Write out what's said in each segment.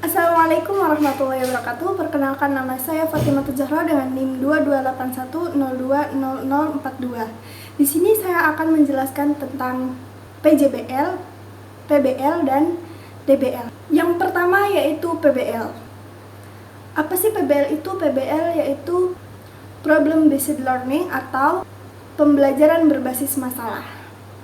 Assalamualaikum warahmatullahi wabarakatuh. Perkenalkan, nama saya Fatimah Zahra dengan NIM 2281020042. Di sini saya akan menjelaskan tentang PJBL, PBL, dan DBL. Yang pertama yaitu PBL. Apa sih PBL itu? PBL yaitu Problem Based Learning atau pembelajaran berbasis masalah.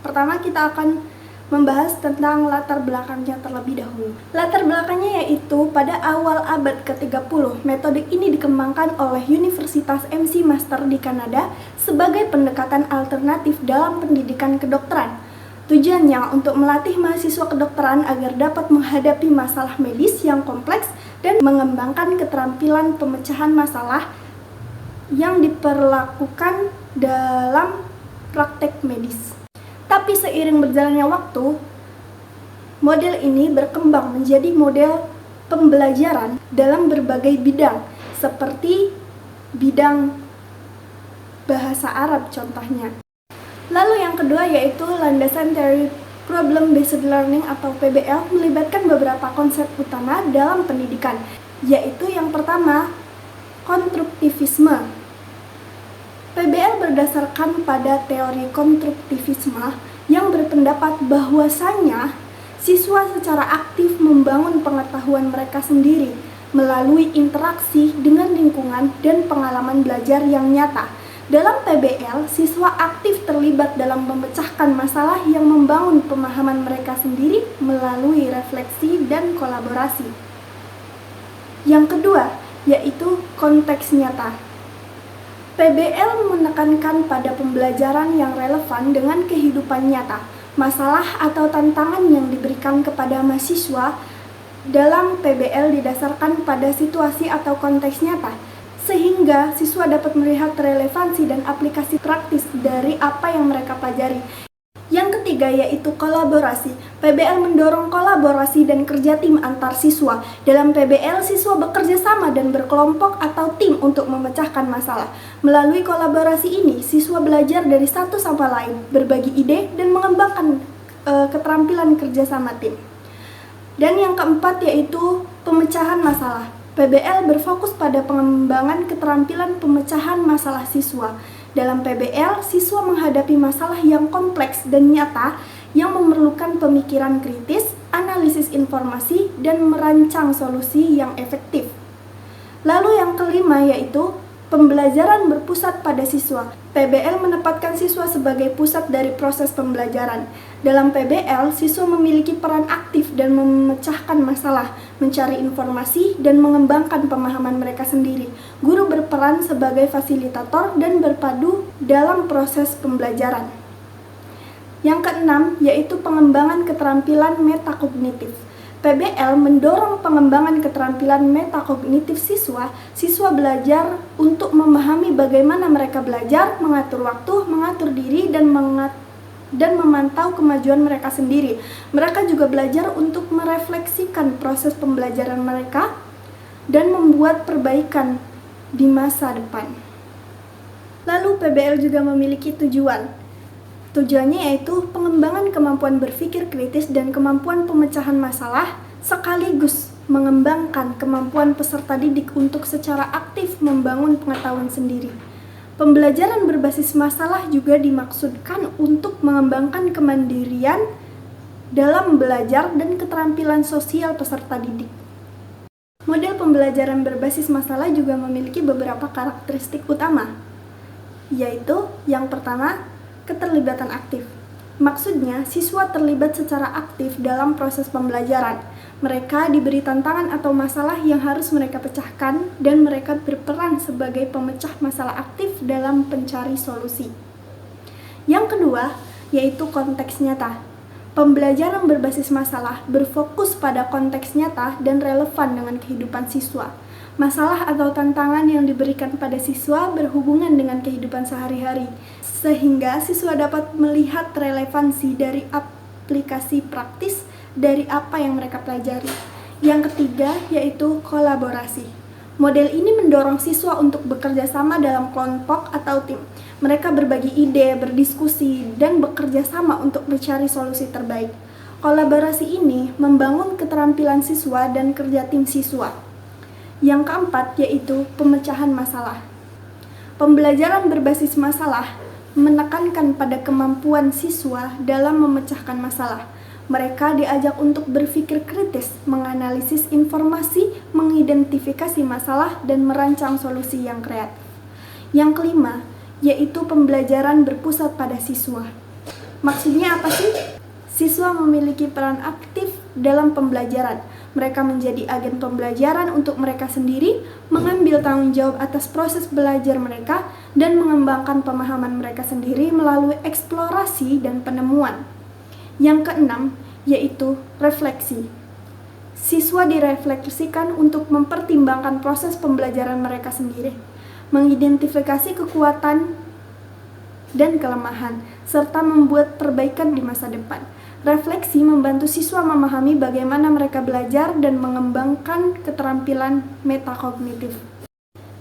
Pertama kita akan membahas tentang latar belakangnya terlebih dahulu. Latar belakangnya yaitu pada awal abad ke-30, metode ini dikembangkan oleh Universitas McMaster di Kanada sebagai pendekatan alternatif dalam pendidikan kedokteran. Tujuannya untuk melatih mahasiswa kedokteran agar dapat menghadapi masalah medis yang kompleks dan mengembangkan keterampilan pemecahan masalah yang diperlakukan dalam praktek medis. Tapi seiring berjalannya waktu, model ini berkembang menjadi model pembelajaran dalam berbagai bidang, seperti bidang bahasa Arab contohnya. Lalu yang kedua yaitu landasan teori Problem Based Learning atau PBL melibatkan beberapa konsep utama dalam pendidikan, yaitu yang pertama, konstruktivisme. PBL berdasarkan pada teori konstruktivisme yang berpendapat bahwasanya siswa secara aktif membangun pengetahuan mereka sendiri melalui interaksi dengan lingkungan dan pengalaman belajar yang nyata. Dalam PBL, siswa aktif terlibat dalam memecahkan masalah yang membangun pemahaman mereka sendiri melalui refleksi dan kolaborasi. Yang kedua, yaitu konteks nyata. PBL menekankan pada pembelajaran yang relevan dengan kehidupan nyata, masalah atau tantangan yang diberikan kepada mahasiswa dalam PBL didasarkan pada situasi atau konteks nyata, sehingga siswa dapat melihat relevansi dan aplikasi praktis dari apa yang mereka pelajari. Yang ketiga yaitu kolaborasi. PBL mendorong kolaborasi dan kerja tim antar siswa. Dalam PBL, siswa bekerja sama dan berkelompok atau tim untuk memecahkan masalah. Melalui kolaborasi ini, siswa belajar dari satu sama lain, berbagi ide, dan mengembangkan keterampilan kerja sama tim. Dan yang keempat yaitu pemecahan masalah. PBL berfokus pada pengembangan keterampilan pemecahan masalah siswa. Dalam PBL, siswa menghadapi masalah yang kompleks dan nyata yang memerlukan pemikiran kritis, analisis informasi, dan merancang solusi yang efektif. Lalu yang kelima yaitu pembelajaran berpusat pada siswa. PBL menempatkan siswa sebagai pusat dari proses pembelajaran. Dalam PBL, siswa memiliki peran aktif dan memecahkan masalah, mencari informasi, dan mengembangkan pemahaman mereka sendiri. Guru berperan sebagai fasilitator dan berpadu dalam proses pembelajaran. Yang keenam, yaitu pengembangan keterampilan metakognitif. PBL mendorong pengembangan keterampilan metakognitif siswa. Siswa belajar untuk memahami bagaimana mereka belajar, mengatur waktu, mengatur diri, dan memantau kemajuan mereka sendiri. Mereka juga belajar untuk merefleksikan proses pembelajaran mereka dan membuat perbaikan di masa depan. Lalu PBL juga memiliki tujuan. Tujuannya yaitu pengembangan kemampuan berpikir kritis dan kemampuan pemecahan masalah, sekaligus mengembangkan kemampuan peserta didik untuk secara aktif membangun pengetahuan sendiri. Pembelajaran berbasis masalah juga dimaksudkan untuk mengembangkan kemandirian dalam belajar dan keterampilan sosial peserta didik. Model pembelajaran berbasis masalah juga memiliki beberapa karakteristik utama, yaitu yang pertama, keterlibatan aktif. Maksudnya, siswa terlibat secara aktif dalam proses pembelajaran. Mereka diberi tantangan atau masalah yang harus mereka pecahkan dan mereka berperan sebagai pemecah masalah aktif dalam pencari solusi. Yang kedua, yaitu konteks nyata. Pembelajaran berbasis masalah berfokus pada konteks nyata dan relevan dengan kehidupan siswa. Masalah atau tantangan yang diberikan pada siswa berhubungan dengan kehidupan sehari-hari, sehingga siswa dapat melihat relevansi dari aplikasi praktis dari apa yang mereka pelajari. Yang ketiga yaitu kolaborasi. Model ini mendorong siswa untuk bekerja sama dalam kelompok atau tim. Mereka berbagi ide, berdiskusi, dan bekerja sama untuk mencari solusi terbaik. Kolaborasi ini membangun keterampilan siswa dan kerja tim siswa. Yang keempat yaitu pemecahan masalah. Pembelajaran berbasis masalah menekankan pada kemampuan siswa dalam memecahkan masalah. Mereka diajak untuk berpikir kritis, menganalisis informasi, mengidentifikasi masalah, dan merancang solusi yang kreatif. Yang kelima yaitu pembelajaran berpusat pada siswa. Maksudnya apa sih? Siswa memiliki peran aktif dalam pembelajaran. Mereka menjadi agen pembelajaran untuk mereka sendiri, mengambil tanggung jawab atas proses belajar mereka, dan mengembangkan pemahaman mereka sendiri melalui eksplorasi dan penemuan. Yang keenam, yaitu refleksi. Siswa direfleksikan untuk mempertimbangkan proses pembelajaran mereka sendiri, mengidentifikasi kekuatan dan kelemahan, serta membuat perbaikan di masa depan. Refleksi membantu siswa memahami bagaimana mereka belajar dan mengembangkan keterampilan metakognitif.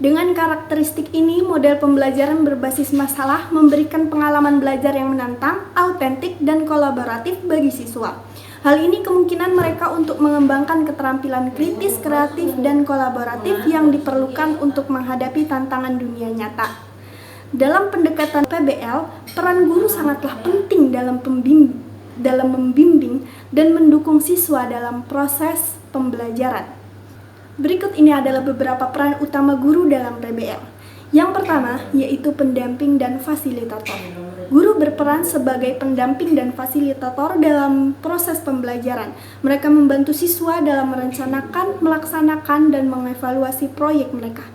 Dengan karakteristik ini, model pembelajaran berbasis masalah memberikan pengalaman belajar yang menantang, autentik, dan kolaboratif bagi siswa. Hal ini kemungkinan mereka untuk mengembangkan keterampilan kritis, kreatif, dan kolaboratif yang diperlukan untuk menghadapi tantangan dunia nyata. Dalam pendekatan PBL, peran guru sangatlah penting dalam membimbing dan mendukung siswa dalam proses pembelajaran. Berikut ini adalah beberapa peran utama guru dalam PBL. Yang pertama, yaitu pendamping dan fasilitator. Guru berperan sebagai pendamping dan fasilitator dalam proses pembelajaran. Mereka membantu siswa dalam merencanakan, melaksanakan, dan mengevaluasi proyek mereka.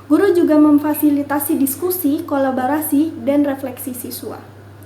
Guru juga memfasilitasi diskusi, kolaborasi, dan refleksi siswa.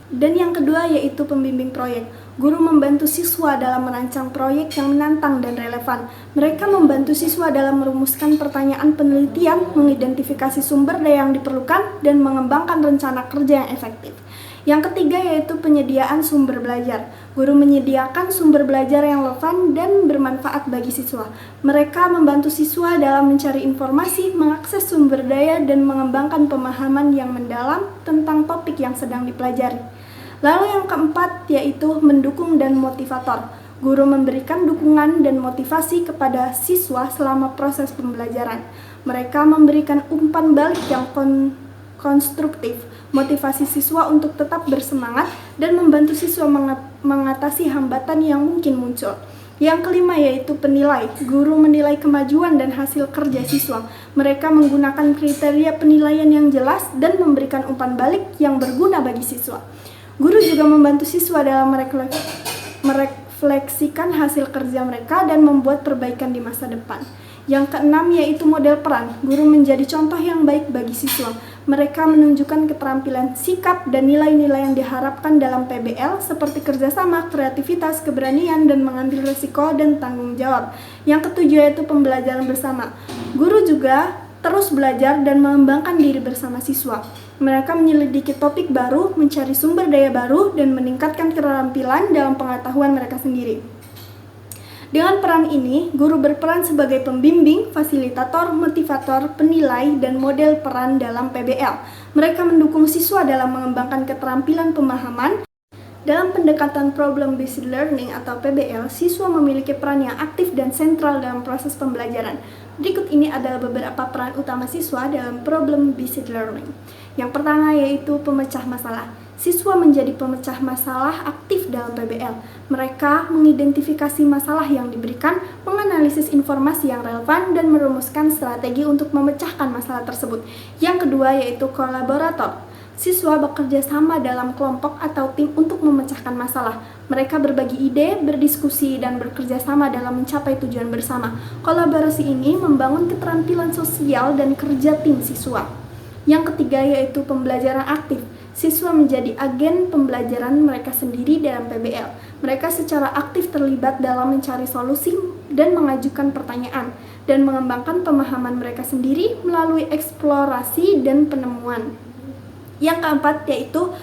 Dan yang kedua yaitu pembimbing proyek. Guru membantu siswa dalam merancang proyek yang menantang dan relevan. Mereka membantu siswa dalam merumuskan pertanyaan penelitian, mengidentifikasi sumber daya yang diperlukan, dan mengembangkan rencana kerja yang efektif. Yang ketiga yaitu penyediaan sumber belajar. Guru menyediakan sumber belajar yang relevan dan bermanfaat bagi siswa. Mereka membantu siswa dalam mencari informasi, mengakses sumber daya, dan mengembangkan pemahaman yang mendalam tentang topik yang sedang dipelajari. Lalu yang keempat yaitu mendukung dan motivator. Guru memberikan dukungan dan motivasi kepada siswa selama proses pembelajaran. Mereka memberikan umpan balik yang konstruktif, motivasi siswa untuk tetap bersemangat, dan membantu siswa mengatasi hambatan yang mungkin muncul. Yang kelima yaitu penilai. Guru menilai kemajuan dan hasil kerja siswa. Mereka menggunakan kriteria penilaian yang jelas dan memberikan umpan balik yang berguna bagi siswa. Guru juga membantu siswa dalam merefleksikan hasil kerja mereka dan membuat perbaikan di masa depan. Yang keenam yaitu model peran. Guru menjadi contoh yang baik bagi siswa. Mereka menunjukkan keterampilan sikap dan nilai-nilai yang diharapkan dalam PBL seperti kerjasama, kreativitas, keberanian, dan mengambil risiko dan tanggung jawab. Yang ketujuh yaitu pembelajaran bersama. Guru juga terus belajar dan mengembangkan diri bersama siswa. Mereka menyelidiki topik baru, mencari sumber daya baru, dan meningkatkan keterampilan dalam pengetahuan mereka sendiri. Dengan peran ini, guru berperan sebagai pembimbing, fasilitator, motivator, penilai, dan model peran dalam PBL. Mereka mendukung siswa dalam mengembangkan keterampilan pemahaman. Dalam pendekatan problem-based learning atau PBL, siswa memiliki peran yang aktif dan sentral dalam proses pembelajaran. Berikut ini adalah beberapa peran utama siswa dalam problem-based learning. Yang pertama yaitu pemecah masalah. Siswa menjadi pemecah masalah aktif dalam PBL. Mereka mengidentifikasi masalah yang diberikan, menganalisis informasi yang relevan, dan merumuskan strategi untuk memecahkan masalah tersebut. Yang kedua yaitu kolaborator. Siswa bekerja sama dalam kelompok atau tim untuk memecahkan masalah. Mereka berbagi ide, berdiskusi, dan bekerja sama dalam mencapai tujuan bersama. Kolaborasi ini membangun keterampilan sosial dan kerja tim siswa. Yang ketiga yaitu pembelajaran aktif. Siswa menjadi agen pembelajaran mereka sendiri dalam PBL. Mereka secara aktif terlibat dalam mencari solusi dan mengajukan pertanyaan, dan mengembangkan pemahaman mereka sendiri melalui eksplorasi dan penemuan. Yang keempat yaitu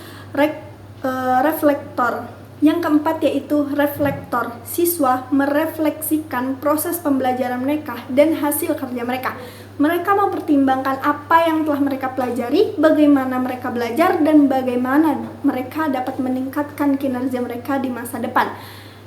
reflektor. Siswa merefleksikan proses pembelajaran mereka dan hasil kerja mereka. Mereka mempertimbangkan apa yang telah mereka pelajari, bagaimana mereka belajar, dan bagaimana mereka dapat meningkatkan kinerja mereka di masa depan.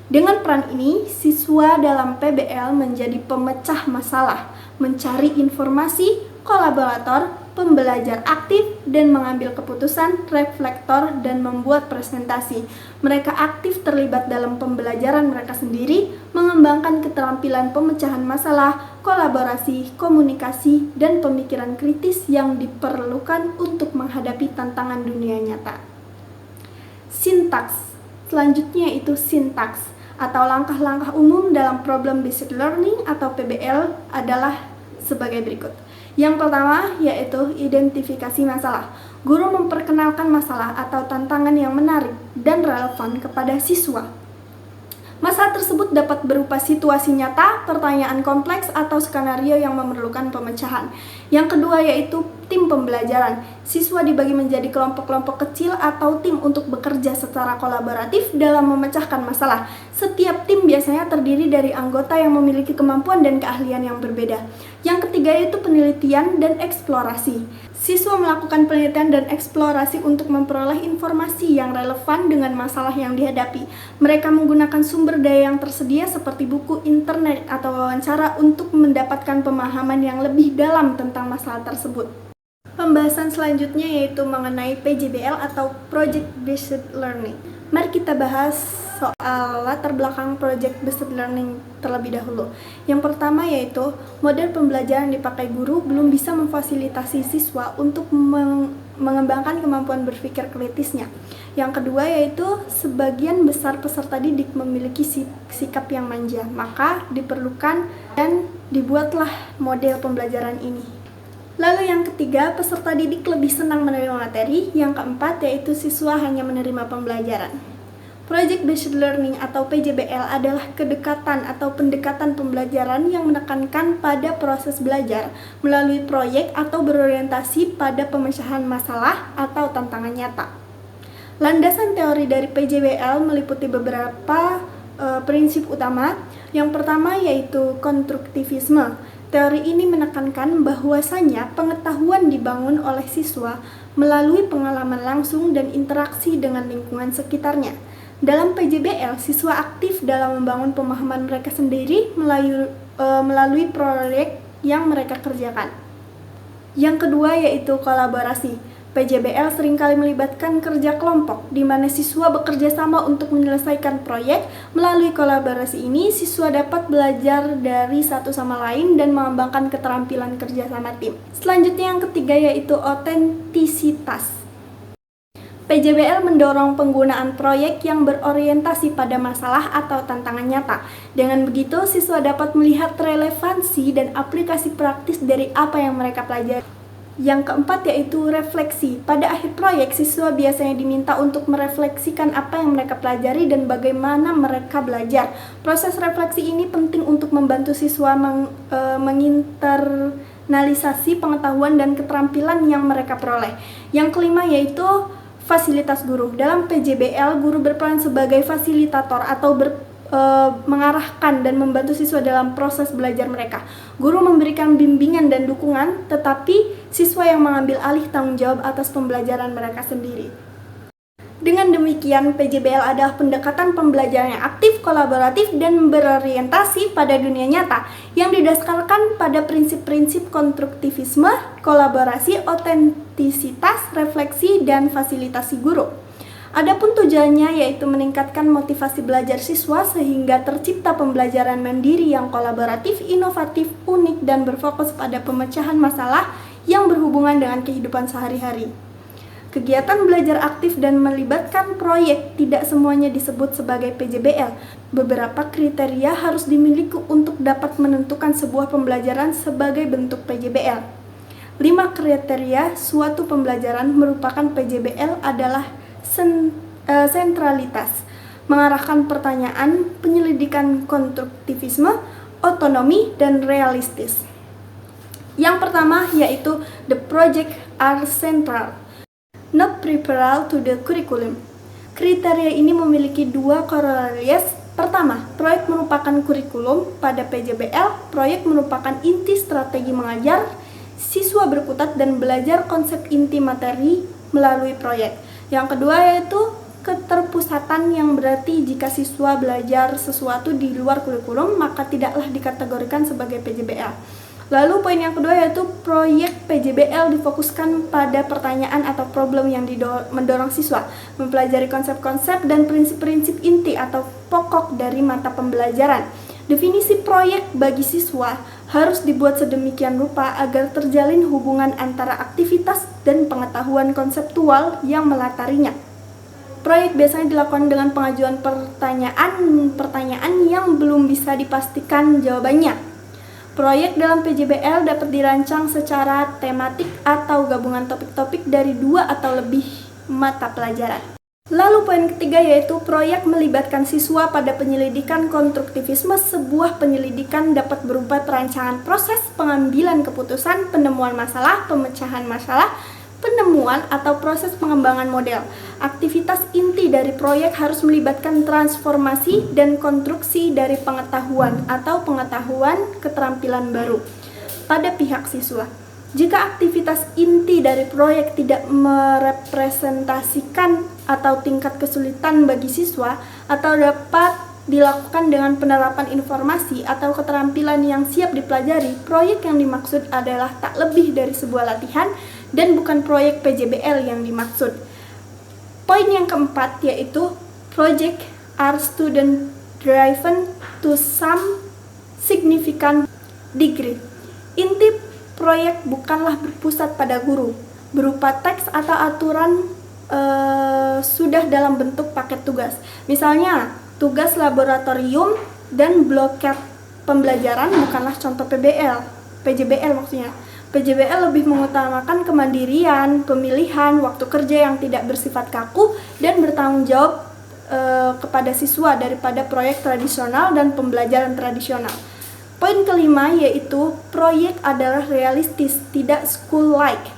Dengan peran ini, siswa dalam PBL menjadi pemecah masalah, mencari informasi, kolaborator, pembelajar aktif, dan mengambil keputusan, reflektor, dan membuat presentasi. Mereka aktif terlibat dalam pembelajaran mereka sendiri, mengembangkan keterampilan pemecahan masalah, kolaborasi, komunikasi, dan pemikiran kritis yang diperlukan untuk menghadapi tantangan dunia nyata. Sintaks. Selanjutnya yaitu sintaks atau langkah-langkah umum dalam problem based learning atau PBL adalah sebagai berikut. Yang pertama yaitu identifikasi masalah. Guru memperkenalkan masalah atau tantangan yang menarik dan relevan kepada siswa. Masalah tersebut dapat berupa situasi nyata, pertanyaan kompleks, atau skenario yang memerlukan pemecahan. Yang kedua yaitu tim pembelajaran. Siswa dibagi menjadi kelompok-kelompok kecil atau tim untuk bekerja secara kolaboratif dalam memecahkan masalah. Setiap tim biasanya terdiri dari anggota yang memiliki kemampuan dan keahlian yang berbeda. Yang ketiga yaitu penelitian dan eksplorasi. Siswa melakukan penelitian dan eksplorasi untuk memperoleh informasi yang relevan dengan masalah yang dihadapi. Mereka menggunakan sumber daya yang tersedia seperti buku, internet, atau wawancara untuk mendapatkan pemahaman yang lebih dalam tentang masalah tersebut. Pembahasan selanjutnya yaitu mengenai PJBL atau Project Based Learning. Mari kita bahas soal latar belakang Project Based Learning terlebih dahulu. Yang pertama yaitu model pembelajaran dipakai guru belum bisa memfasilitasi siswa untuk mengembangkan kemampuan berpikir kritisnya. Yang kedua yaitu sebagian besar peserta didik memiliki sikap yang manja, maka diperlukan dan dibuatlah model pembelajaran ini. Lalu yang ketiga, peserta didik lebih senang menerima materi. Yang keempat yaitu siswa hanya menerima pembelajaran. Project Based Learning atau PJBL adalah kedekatan atau pendekatan pembelajaran yang menekankan pada proses belajar melalui proyek atau berorientasi pada pemecahan masalah atau tantangan nyata. Landasan teori dari PJBL meliputi beberapa prinsip utama. Yang pertama yaitu konstruktivisme. Teori ini menekankan bahwasanya pengetahuan dibangun oleh siswa melalui pengalaman langsung dan interaksi dengan lingkungan sekitarnya. Dalam PJBL, siswa aktif dalam membangun pemahaman mereka sendiri melalui proyek yang mereka kerjakan. Yang kedua yaitu kolaborasi. PJBL seringkali melibatkan kerja kelompok, di mana siswa bekerja sama untuk menyelesaikan proyek. Melalui kolaborasi ini, siswa dapat belajar dari satu sama lain dan mengembangkan keterampilan kerja sama tim. Selanjutnya yang ketiga yaitu otentisitas. PJBL mendorong penggunaan proyek yang berorientasi pada masalah atau tantangan nyata. Dengan begitu, siswa dapat melihat relevansi dan aplikasi praktis dari apa yang mereka pelajari. Yang keempat yaitu refleksi. Pada akhir proyek, siswa biasanya diminta untuk merefleksikan apa yang mereka pelajari dan bagaimana mereka belajar. Proses refleksi ini penting untuk membantu siswa menginternalisasi pengetahuan dan keterampilan yang mereka peroleh. Yang kelima yaitu fasilitas guru. Dalam PJBL, guru berperan sebagai fasilitator atau mengarahkan dan membantu siswa dalam proses belajar mereka. Guru memberikan bimbingan dan dukungan, tetapi siswa yang mengambil alih tanggung jawab atas pembelajaran mereka sendiri. Dengan demikian, PJBL adalah pendekatan pembelajaran yang aktif, kolaboratif, dan berorientasi pada dunia nyata yang didasarkan pada prinsip-prinsip konstruktivisme, kolaborasi, otentisitas, refleksi, dan fasilitasi guru. Adapun tujuannya yaitu meningkatkan motivasi belajar siswa sehingga tercipta pembelajaran mandiri yang kolaboratif, inovatif, unik, dan berfokus pada pemecahan masalah yang berhubungan dengan kehidupan sehari-hari. Kegiatan belajar aktif dan melibatkan proyek tidak semuanya disebut sebagai PJBL. Beberapa kriteria harus dimiliki untuk dapat menentukan sebuah pembelajaran sebagai bentuk PJBL. 5 kriteria suatu pembelajaran merupakan PJBL adalah sentralitas, mengarahkan pertanyaan, penyelidikan konstruktivisme, otonomi, dan realistis. Yang pertama yaitu the project are central, not peripheral to the curriculum. Kriteria ini memiliki 2 korelasi. Pertama, proyek merupakan kurikulum. Pada PJBL, proyek merupakan inti strategi mengajar. Siswa berkutat dan belajar konsep inti materi melalui proyek. Yang kedua yaitu keterpusatan yang berarti jika siswa belajar sesuatu di luar kurikulum maka tidaklah dikategorikan sebagai PJBL. Lalu poin yang kedua yaitu proyek PJBL difokuskan pada pertanyaan atau problem yang mendorong siswa mempelajari konsep-konsep dan prinsip-prinsip inti atau pokok dari mata pembelajaran. Definisi proyek bagi siswa harus dibuat sedemikian rupa agar terjalin hubungan antara aktivitas dan pengetahuan konseptual yang melatarinya. Proyek biasanya dilakukan dengan pengajuan pertanyaan yang belum bisa dipastikan jawabannya. Proyek dalam PJBL dapat dirancang secara tematik atau gabungan topik-topik dari 2 atau lebih mata pelajaran. Lalu poin ketiga yaitu proyek melibatkan siswa pada penyelidikan konstruktivisme. Sebuah penyelidikan dapat berupa perancangan proses, pengambilan keputusan, penemuan masalah, pemecahan masalah, penemuan atau proses pengembangan model. Aktivitas inti dari proyek harus melibatkan transformasi dan konstruksi dari pengetahuan atau pengetahuan keterampilan baru pada pihak siswa. Jika aktivitas inti dari proyek tidak merepresentasikan atau tingkat kesulitan bagi siswa atau dapat dilakukan dengan penerapan informasi atau keterampilan yang siap dipelajari, proyek yang dimaksud adalah tak lebih dari sebuah latihan dan bukan proyek PJBL yang dimaksud. Poin yang keempat yaitu project are student driven to some significant degree. Inti proyek bukanlah berpusat pada guru, berupa teks atau aturan sudah dalam bentuk paket tugas. Misalnya, tugas laboratorium dan bloket pembelajaran bukanlah contoh PJBL maksudnya. PJBL lebih mengutamakan kemandirian, pemilihan, waktu kerja yang tidak bersifat kaku dan bertanggung jawab kepada siswa daripada proyek tradisional dan pembelajaran tradisional. Poin kelima yaitu proyek adalah realistis, tidak school-like.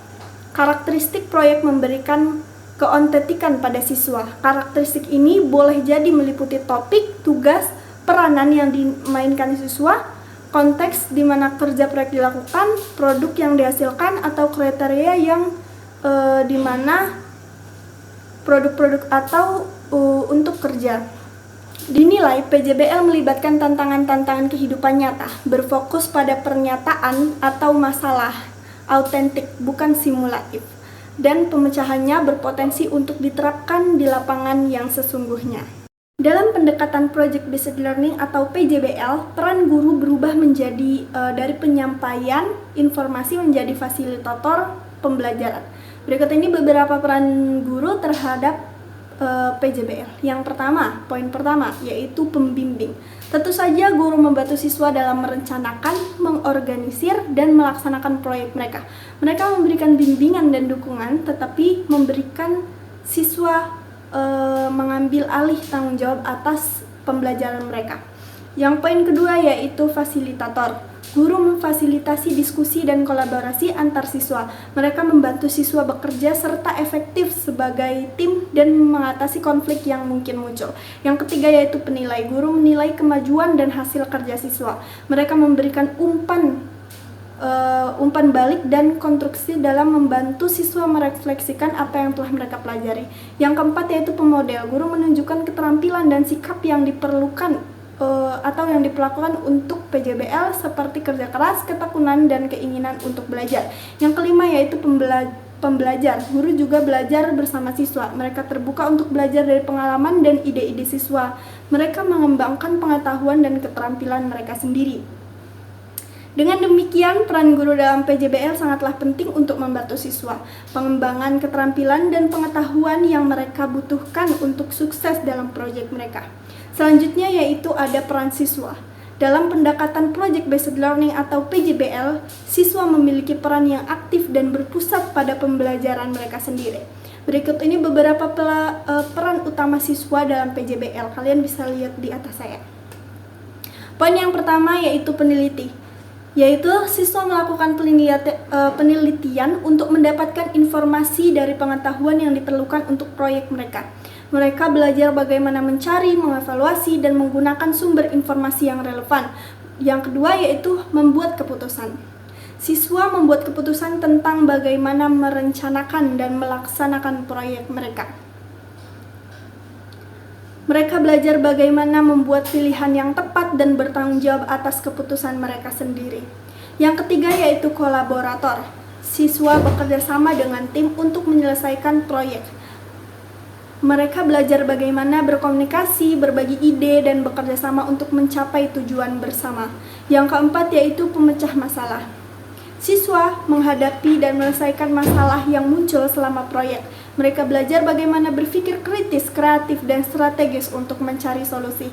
Karakteristik proyek memberikan keontentikan pada siswa. Karakteristik ini boleh jadi meliputi topik, tugas, peranan yang dimainkan siswa, konteks di mana kerja proyek dilakukan, produk yang dihasilkan, atau kriteria yang di mana produk-produk atau untuk kerja. Dinilai PJBL melibatkan tantangan-tantangan kehidupan nyata, berfokus pada pernyataan atau masalah, autentik, bukan simulatif, dan pemecahannya berpotensi untuk diterapkan di lapangan yang sesungguhnya. Dalam pendekatan Project Based Learning atau PJBL, peran guru berubah menjadi dari penyampaian informasi menjadi fasilitator pembelajaran. Berikut ini beberapa peran guru terhadap PJBL. Yang pertama, poin pertama yaitu pembimbing. Tentu saja guru membantu siswa dalam merencanakan, mengorganisir, dan melaksanakan proyek mereka. Mereka memberikan bimbingan dan dukungan, tetapi memberikan siswa mengambil alih tanggung jawab atas pembelajaran mereka. Yang poin kedua yaitu fasilitator. Guru memfasilitasi diskusi dan kolaborasi antar siswa. Mereka membantu siswa bekerja serta efektif sebagai tim dan mengatasi konflik yang mungkin muncul. Yang ketiga yaitu penilai. Guru menilai kemajuan dan hasil kerja siswa. Mereka memberikan umpan balik dan konstruksi dalam membantu siswa merefleksikan apa yang telah mereka pelajari. Yang keempat yaitu pemodel. Guru menunjukkan keterampilan dan sikap yang diperlukan atau yang diperlakukan untuk PJBL seperti kerja keras, ketekunan, dan keinginan untuk belajar. Yang kelima yaitu pembelajar. Guru juga belajar bersama siswa. Mereka terbuka untuk belajar dari pengalaman dan ide-ide siswa. Mereka mengembangkan pengetahuan dan keterampilan mereka sendiri. Dengan demikian, peran guru dalam PJBL sangatlah penting untuk membantu siswa, pengembangan keterampilan dan pengetahuan yang mereka butuhkan untuk sukses dalam proyek mereka. Selanjutnya yaitu ada peran siswa. Dalam pendekatan Project Based Learning atau PJBL, siswa memiliki peran yang aktif dan berpusat pada pembelajaran mereka sendiri. Berikut ini beberapa peran utama siswa dalam PJBL. Kalian bisa lihat di atas saya. Poin yang pertama yaitu peneliti. Yaitu siswa melakukan penelitian untuk mendapatkan informasi dari pengetahuan yang diperlukan untuk proyek mereka. Mereka belajar bagaimana mencari, mengevaluasi, dan menggunakan sumber informasi yang relevan. Yang kedua yaitu membuat keputusan. Siswa membuat keputusan tentang bagaimana merencanakan dan melaksanakan proyek mereka. Mereka belajar bagaimana membuat pilihan yang tepat dan bertanggung jawab atas keputusan mereka sendiri. Yang ketiga yaitu kolaborator. Siswa bekerja sama dengan tim untuk menyelesaikan proyek. Mereka belajar bagaimana berkomunikasi, berbagi ide, dan bekerja sama untuk mencapai tujuan bersama. Yang keempat yaitu pemecah masalah. Siswa menghadapi dan menyelesaikan masalah yang muncul selama proyek. Mereka belajar bagaimana berpikir kritis, kreatif, dan strategis untuk mencari solusi.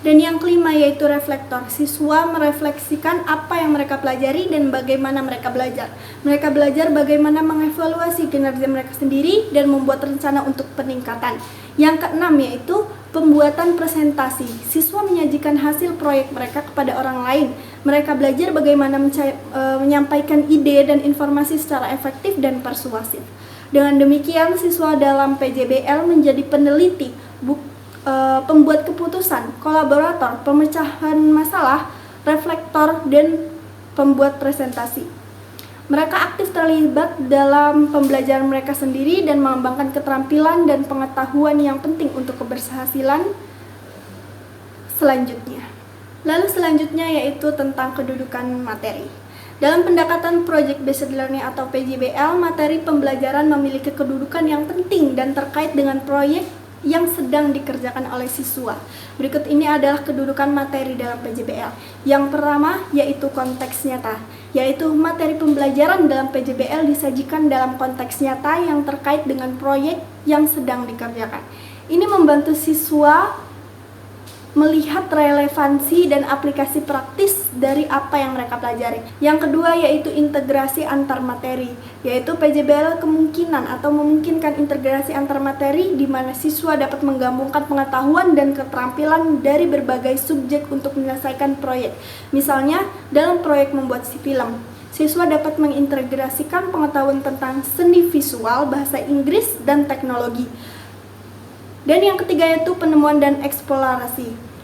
Dan yang kelima yaitu reflektor. Siswa merefleksikan apa yang mereka pelajari dan bagaimana mereka belajar. Mereka belajar bagaimana mengevaluasi kinerja mereka sendiri dan membuat rencana untuk peningkatan. Yang keenam yaitu pembuatan presentasi. Siswa menyajikan hasil proyek mereka kepada orang lain. Mereka belajar bagaimana menyampaikan ide dan informasi secara efektif dan persuasif. Dengan demikian, siswa dalam PJBL menjadi peneliti, pembuat keputusan, kolaborator, pemecahan masalah, reflektor, dan pembuat presentasi. Mereka aktif terlibat dalam pembelajaran mereka sendiri dan mengembangkan keterampilan dan pengetahuan yang penting untuk keberhasilan selanjutnya. Lalu selanjutnya yaitu tentang kedudukan materi. Dalam pendekatan Project Based Learning atau PJBL, materi pembelajaran memiliki kedudukan yang penting dan terkait dengan proyek yang sedang dikerjakan oleh siswa. Berikut ini adalah kedudukan materi dalam PJBL. Yang pertama yaitu konteks nyata, yaitu materi pembelajaran dalam PJBL disajikan dalam konteks nyata yang terkait dengan proyek yang sedang dikerjakan. Ini membantu siswa melihat relevansi dan aplikasi praktis dari apa yang mereka pelajari. Yang kedua yaitu integrasi antar materi, yaitu PJBL kemungkinan atau memungkinkan integrasi antar materi di mana siswa dapat menggabungkan pengetahuan dan keterampilan dari berbagai subjek untuk menyelesaikan proyek. Misalnya, dalam proyek membuat film, siswa dapat mengintegrasikan pengetahuan tentang seni visual, bahasa Inggris, dan teknologi. Dan yang ketiga yaitu penemuan dan eksplorasi.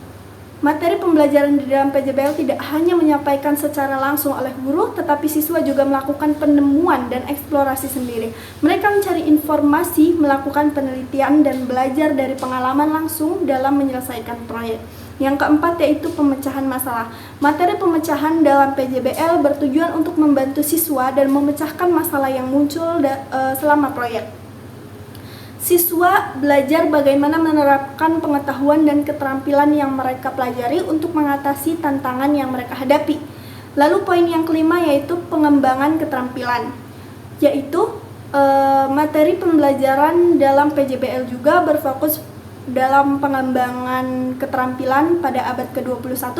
Materi pembelajaran di dalam PJBL tidak hanya menyampaikan secara langsung oleh guru, tetapi siswa juga melakukan penemuan dan eksplorasi sendiri. Mereka mencari informasi, melakukan penelitian, dan belajar dari pengalaman langsung dalam menyelesaikan proyek. Yang keempat yaitu pemecahan masalah. Materi pemecahan dalam PJBL bertujuan untuk membantu siswa dan memecahkan masalah yang muncul selama proyek. Siswa belajar bagaimana menerapkan pengetahuan dan keterampilan yang mereka pelajari untuk mengatasi tantangan yang mereka hadapi. Lalu poin yang kelima yaitu pengembangan keterampilan, yaitu materi pembelajaran dalam PJBL juga berfokus dalam pengembangan keterampilan pada abad ke-21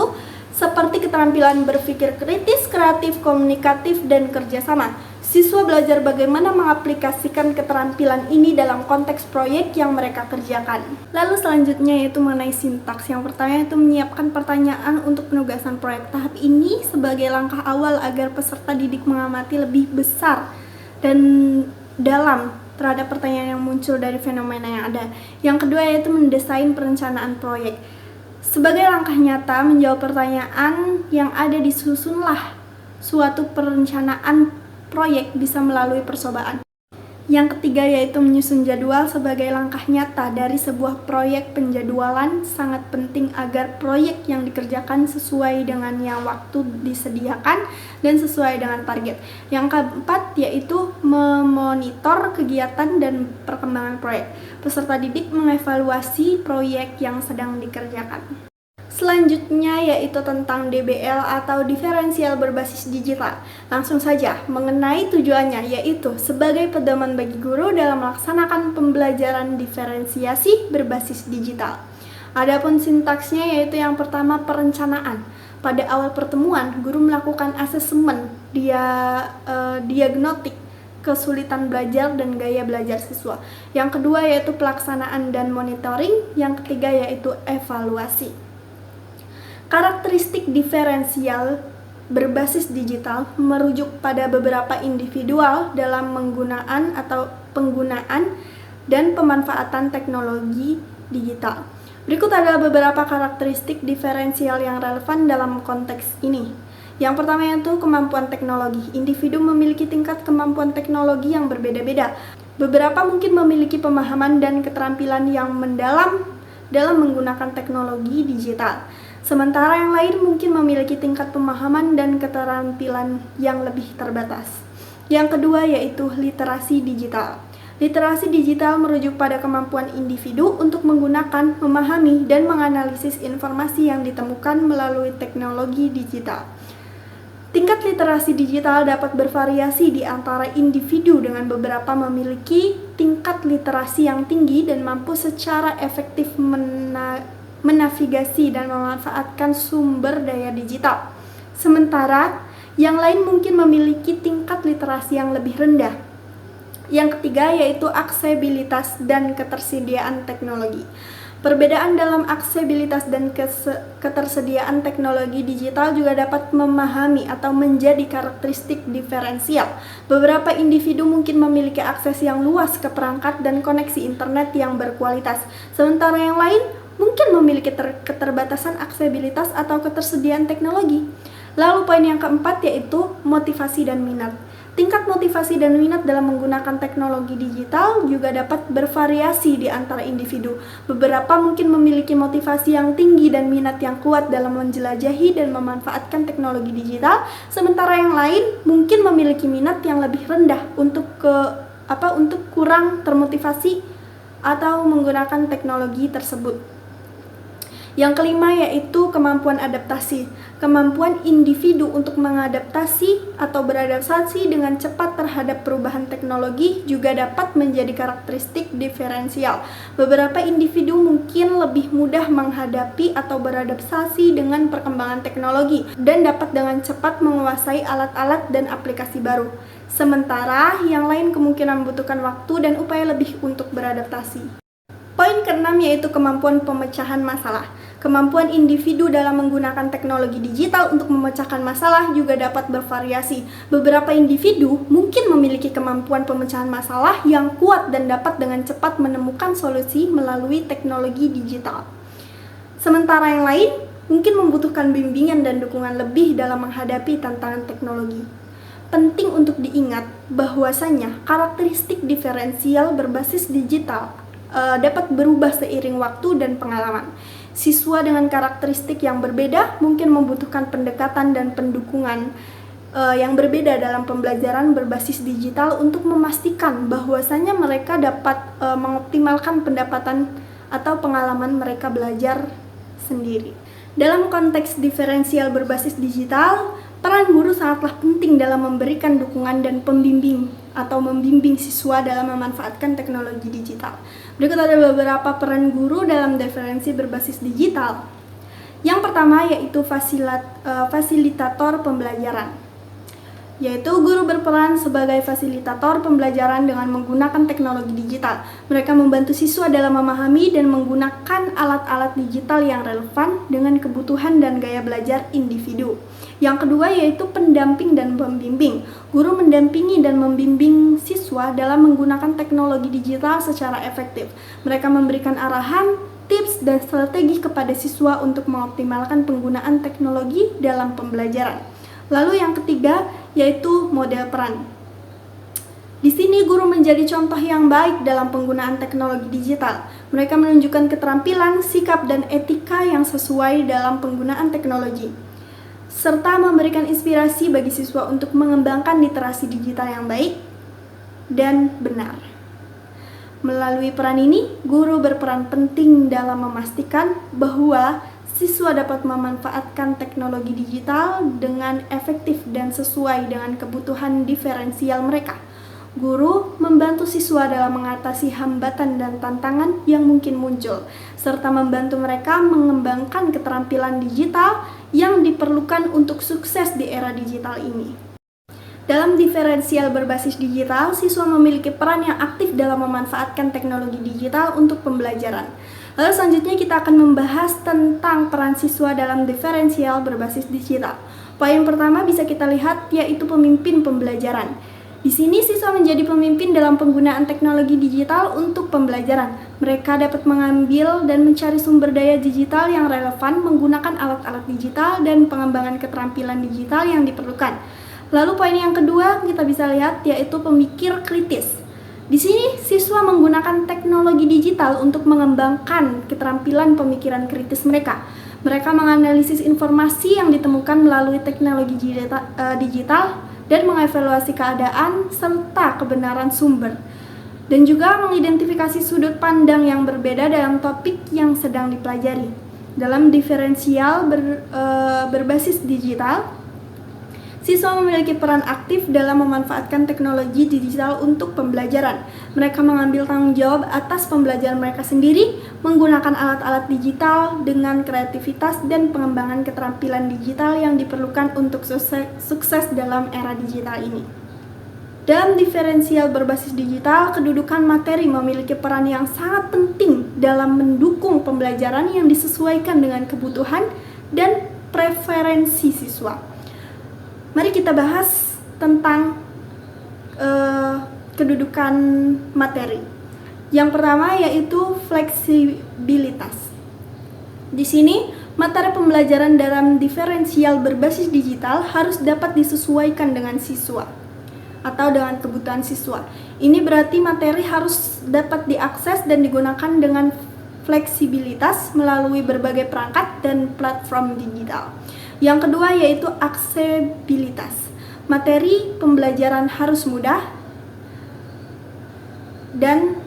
seperti keterampilan berpikir kritis, kreatif, komunikatif, dan kerjasama. Siswa belajar bagaimana mengaplikasikan keterampilan ini dalam konteks proyek yang mereka kerjakan. Lalu selanjutnya yaitu mengenai sintaks. Yang pertama yaitu menyiapkan pertanyaan untuk penugasan proyek. Tahap ini sebagai langkah awal agar peserta didik mengamati lebih besar dan dalam terhadap pertanyaan yang muncul dari fenomena yang ada. Yang kedua yaitu mendesain perencanaan proyek. Sebagai langkah nyata menjawab pertanyaan yang ada, disusunlah suatu perencanaan proyek bisa melalui percobaan. Yang ketiga yaitu menyusun jadwal sebagai langkah nyata dari sebuah proyek. Penjadwalan sangat penting agar proyek yang dikerjakan sesuai dengan yang waktu disediakan dan sesuai dengan target. Yang keempat yaitu memonitor kegiatan dan perkembangan proyek. Peserta didik mengevaluasi proyek yang sedang dikerjakan. Selanjutnya yaitu tentang DBL atau diferensial berbasis digital. Langsung saja mengenai tujuannya, yaitu sebagai pedoman bagi guru dalam melaksanakan pembelajaran diferensiasi berbasis digital. Adapun sintaksnya yaitu yang pertama perencanaan. Pada awal pertemuan, guru melakukan asesmen diagnostik kesulitan belajar dan gaya belajar siswa. Yang kedua yaitu pelaksanaan dan monitoring. Yang ketiga yaitu evaluasi. Karakteristik diferensial berbasis digital merujuk pada beberapa individual dalam penggunaan dan pemanfaatan teknologi digital. Berikut adalah beberapa karakteristik diferensial yang relevan dalam konteks ini. Yang pertama yaitu kemampuan teknologi. Individu memiliki tingkat kemampuan teknologi yang berbeda-beda. Beberapa mungkin memiliki pemahaman dan keterampilan yang mendalam dalam menggunakan teknologi digital. Sementara yang lain mungkin memiliki tingkat pemahaman dan keterampilan yang lebih terbatas. Yang kedua yaitu literasi digital. Literasi digital merujuk pada kemampuan individu untuk menggunakan, memahami, dan menganalisis informasi yang ditemukan melalui teknologi digital. Tingkat literasi digital dapat bervariasi di antara individu dengan beberapa memiliki tingkat literasi yang tinggi dan mampu secara efektif menavigasi dan memanfaatkan sumber daya digital. Sementara yang lain mungkin memiliki tingkat literasi yang lebih rendah. Yang ketiga yaitu aksesibilitas dan ketersediaan teknologi. Perbedaan dalam aksesibilitas dan ketersediaan teknologi digital juga dapat memahami atau menjadi karakteristik diferensial. Beberapa individu mungkin memiliki akses yang luas ke perangkat dan koneksi internet yang berkualitas, sementara yang lain mungkin memiliki keterbatasan aksesibilitas atau ketersediaan teknologi. Lalu poin yang keempat yaitu motivasi dan minat. Tingkat motivasi dan minat dalam menggunakan teknologi digital juga dapat bervariasi di antara individu. Beberapa mungkin memiliki motivasi yang tinggi dan minat yang kuat dalam menjelajahi dan memanfaatkan teknologi digital, sementara yang lain mungkin memiliki minat yang lebih rendah untuk kurang termotivasi atau menggunakan teknologi tersebut. Yang kelima yaitu kemampuan adaptasi. Kemampuan individu untuk mengadaptasi atau beradaptasi dengan cepat terhadap perubahan teknologi juga dapat menjadi karakteristik diferensial. Beberapa individu mungkin lebih mudah menghadapi atau beradaptasi dengan perkembangan teknologi dan dapat dengan cepat menguasai alat-alat dan aplikasi baru. Sementara yang lain kemungkinan membutuhkan waktu dan upaya lebih untuk beradaptasi. Poin keenam yaitu kemampuan pemecahan masalah. Kemampuan individu dalam menggunakan teknologi digital untuk memecahkan masalah juga dapat bervariasi. Beberapa individu mungkin memiliki kemampuan pemecahan masalah yang kuat dan dapat dengan cepat menemukan solusi melalui teknologi digital. Sementara yang lain mungkin membutuhkan bimbingan dan dukungan lebih dalam menghadapi tantangan teknologi. Penting untuk diingat bahwasanya karakteristik diferensial berbasis digital dapat berubah seiring waktu dan pengalaman. Siswa dengan karakteristik yang berbeda mungkin membutuhkan pendekatan dan pendukungan yang berbeda dalam pembelajaran berbasis digital untuk memastikan bahwasanya mereka dapat mengoptimalkan pendapatan atau pengalaman mereka belajar sendiri. Dalam konteks diferensial berbasis digital, peran guru sangatlah penting dalam memberikan dukungan dan membimbing siswa dalam memanfaatkan teknologi digital. Berikut ada beberapa peran guru dalam diferensi berbasis digital. Yang pertama yaitu fasilitator pembelajaran. Yaitu guru berperan sebagai fasilitator pembelajaran dengan menggunakan teknologi digital. Mereka membantu siswa dalam memahami dan menggunakan alat-alat digital yang relevan dengan kebutuhan dan gaya belajar individu. Yang kedua yaitu pendamping dan pembimbing. Guru mendampingi dan membimbing siswa dalam menggunakan teknologi digital secara efektif. Mereka memberikan arahan, tips, dan strategi kepada siswa untuk mengoptimalkan penggunaan teknologi dalam pembelajaran. Lalu yang ketiga yaitu model peran. Di sini guru menjadi contoh yang baik dalam penggunaan teknologi digital. Mereka menunjukkan keterampilan, sikap, dan etika yang sesuai dalam penggunaan teknologi, serta memberikan inspirasi bagi siswa untuk mengembangkan literasi digital yang baik dan benar. Melalui peran ini, guru berperan penting dalam memastikan bahwa siswa dapat memanfaatkan teknologi digital dengan efektif dan sesuai dengan kebutuhan diferensial mereka. Guru membantu siswa dalam mengatasi hambatan dan tantangan yang mungkin muncul, serta membantu mereka mengembangkan keterampilan digital yang diperlukan untuk sukses di era digital ini. Dalam diferensial berbasis digital, siswa memiliki peran yang aktif dalam memanfaatkan teknologi digital untuk pembelajaran. Lalu selanjutnya kita akan membahas tentang peran siswa dalam diferensial berbasis digital. Poin pertama bisa kita lihat yaitu pemimpin pembelajaran. Di sini siswa menjadi pemimpin dalam penggunaan teknologi digital untuk pembelajaran. Mereka dapat mengambil dan mencari sumber daya digital yang relevan menggunakan alat-alat digital dan pengembangan keterampilan digital yang diperlukan. Lalu poin yang kedua kita bisa lihat yaitu pemikir kritis. Di sini siswa menggunakan teknologi digital untuk mengembangkan keterampilan pemikiran kritis mereka. Mereka menganalisis informasi yang ditemukan melalui teknologi digital dan mengevaluasi keadaan serta kebenaran sumber. Dan juga mengidentifikasi sudut pandang yang berbeda dalam topik yang sedang dipelajari. Dalam diferensial berbasis digital, siswa memiliki peran aktif dalam memanfaatkan teknologi digital untuk pembelajaran. Mereka mengambil tanggung jawab atas pembelajaran mereka sendiri, menggunakan alat-alat digital dengan kreativitas dan pengembangan keterampilan digital yang diperlukan untuk sukses dalam era digital ini. Dalam diferensial berbasis digital, kedudukan materi memiliki peran yang sangat penting dalam mendukung pembelajaran yang disesuaikan dengan kebutuhan dan preferensi siswa. Mari kita bahas tentang kedudukan materi. Yang pertama yaitu fleksibilitas. Di sini, materi pembelajaran dalam diferensial berbasis digital harus dapat disesuaikan dengan siswa atau dengan kebutuhan siswa. Ini berarti materi harus dapat diakses dan digunakan dengan fleksibilitas melalui berbagai perangkat dan platform digital. Yang kedua yaitu aksesibilitas. Materi pembelajaran harus mudah dan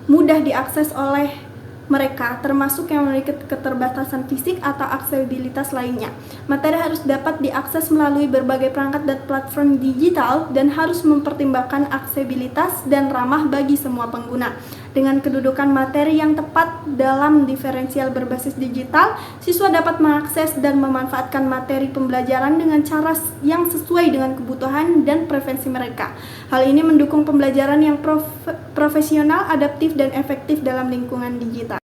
mudah diakses oleh mereka, termasuk yang memiliki keterbatasan fisik atau aksesibilitas lainnya. Materi harus dapat diakses melalui berbagai perangkat dan platform digital dan harus mempertimbangkan aksesibilitas dan ramah bagi semua pengguna. Dengan kedudukan materi yang tepat dalam diferensial berbasis digital, siswa dapat mengakses dan memanfaatkan materi pembelajaran dengan cara yang sesuai dengan kebutuhan dan preferensi mereka. Hal ini mendukung pembelajaran yang profesional, adaptif, dan efektif dalam lingkungan digital.